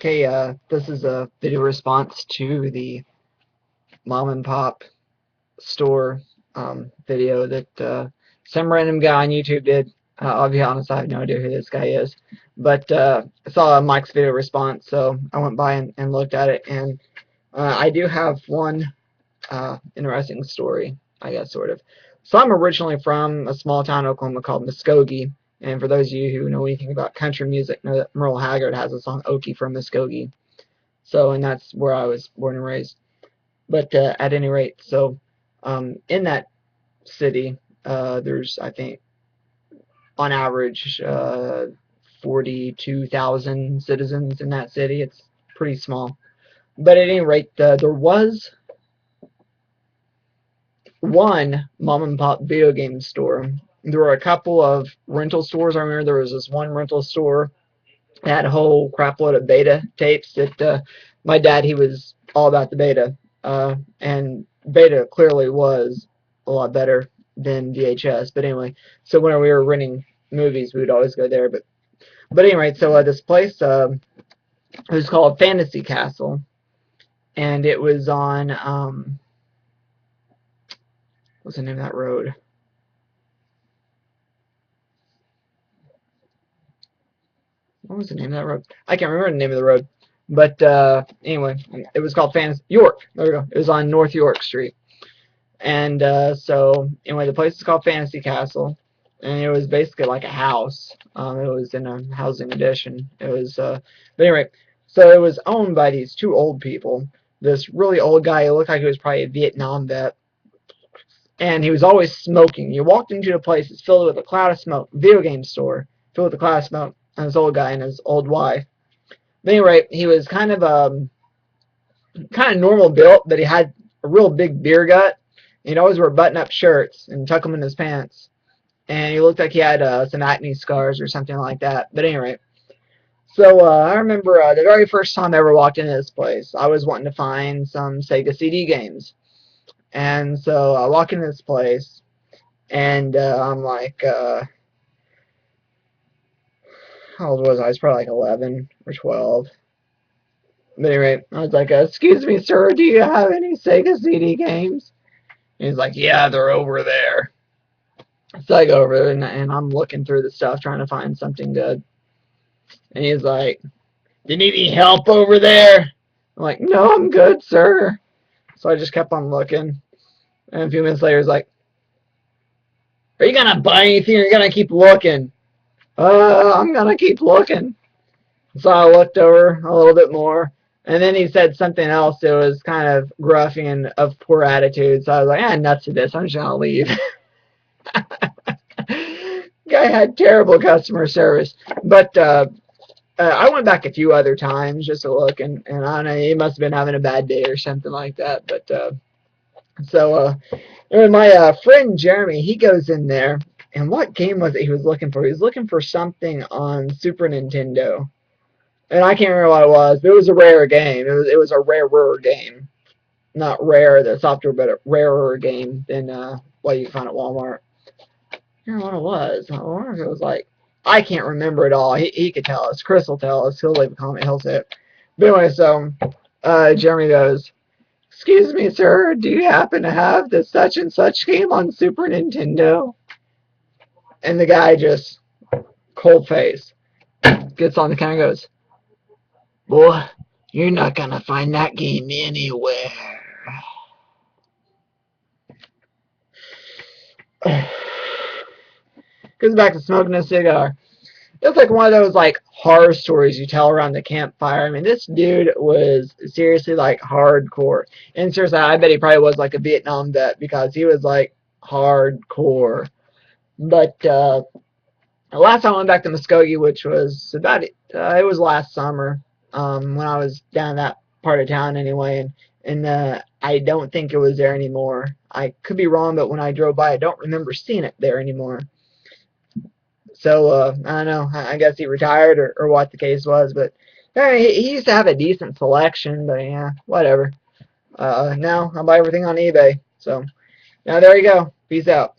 Okay, this is a video response to the mom and pop store video that some random guy on YouTube did. I'll be honest, I have no idea who this guy is. But I saw Mike's video response, so I went by and looked at it. And I do have one interesting story, I guess, sort of. So I'm originally from a small town in Oklahoma called Muskogee. And for those of you who know anything about country music, know that Merle Haggard has a song Okie from Muskogee. So, and that's where I was born and raised. But at any rate, so in that city, there's, I think, on average, 42,000 citizens in that city. It's pretty small. But at any rate, there was one mom and pop video game store. There were a couple of rental stores. I remember there was this one rental store that had a whole crap load of beta tapes that my dad, he was all about the beta. And beta clearly was a lot better than VHS. But anyway, so whenever we were renting movies, we would always go there. But anyway, so this place, it was called Fantasy Castle. And it was on, what's the name of that road? What was the name of that road? I can't remember the name of the road. But anyway, it was called Fantasy York. There we go. It was on North York Street. And so anyway, the place is called Fantasy Castle, and it was basically like a house. It was in a housing addition. It was, but anyway, so it was owned by these two old people. This really old guy, he looked like he was probably a Vietnam vet, and he was always smoking. You walked into the place, it's filled with a cloud of smoke. Video game store filled with a cloud of smoke. And this old guy and his old wife. But anyway, he was kind of normal built, but he had a real big beer gut. He'd always wear button-up shirts and tuck them in his pants. And he looked like he had some acne scars or something like that. But anyway, so I remember the very first time I ever walked into this place, I was wanting to find some Sega CD games. And so I walk into this place, and I'm like, how old was I? I was probably like 11 or 12. But anyway, I was like, excuse me, sir, do you have any Sega CD games? And he's like, yeah, they're over there. So I go over there, and I'm looking through the stuff, trying to find something good. And he's like, do you need any help over there? I'm like, no, I'm good, sir. So I just kept on looking. And a few minutes later, he's like, are you going to buy anything, or are you going to keep looking? I'm going to keep looking. So I looked over a little bit more. And then he said something else that was kind of gruff and of poor attitude. So I was like, nuts to this. I'm just going to leave. Guy had terrible customer service. But I went back a few other times just to look. And I don't know, he must have been having a bad day or something like that. But anyway, my friend Jeremy, he goes in there. And what game was it he was looking for? He was looking for something on Super Nintendo. And I can't remember what it was, but it was a rare game. It was a rarer game. Not rare, the software, but a rarer game than what you can find at Walmart. I don't know what it was. I wonder if it was like, I can't remember it all. He could tell us. Chris will tell us. He'll leave a comment. He'll say it. But anyway, so Jeremy goes, excuse me, sir, do you happen to have the such and such game on Super Nintendo? And the guy just, cold face, gets on the counter and goes, boy, you're not going to find that game anywhere. Goes back to smoking a cigar. It's like one of those like horror stories you tell around the campfire. I mean, this dude was seriously like hardcore. And seriously, I bet he probably was like a Vietnam vet because he was like hardcore. But last time I went back to Muskogee, which was about it was last summer. When I was down that part of town anyway, and I don't think it was there anymore. I could be wrong, but when I drove by, I don't remember seeing it there anymore. So, I don't know, I guess he retired or what the case was, but he used to have a decent selection, but yeah, whatever. Now I buy everything on eBay, so, now there you go. Peace out.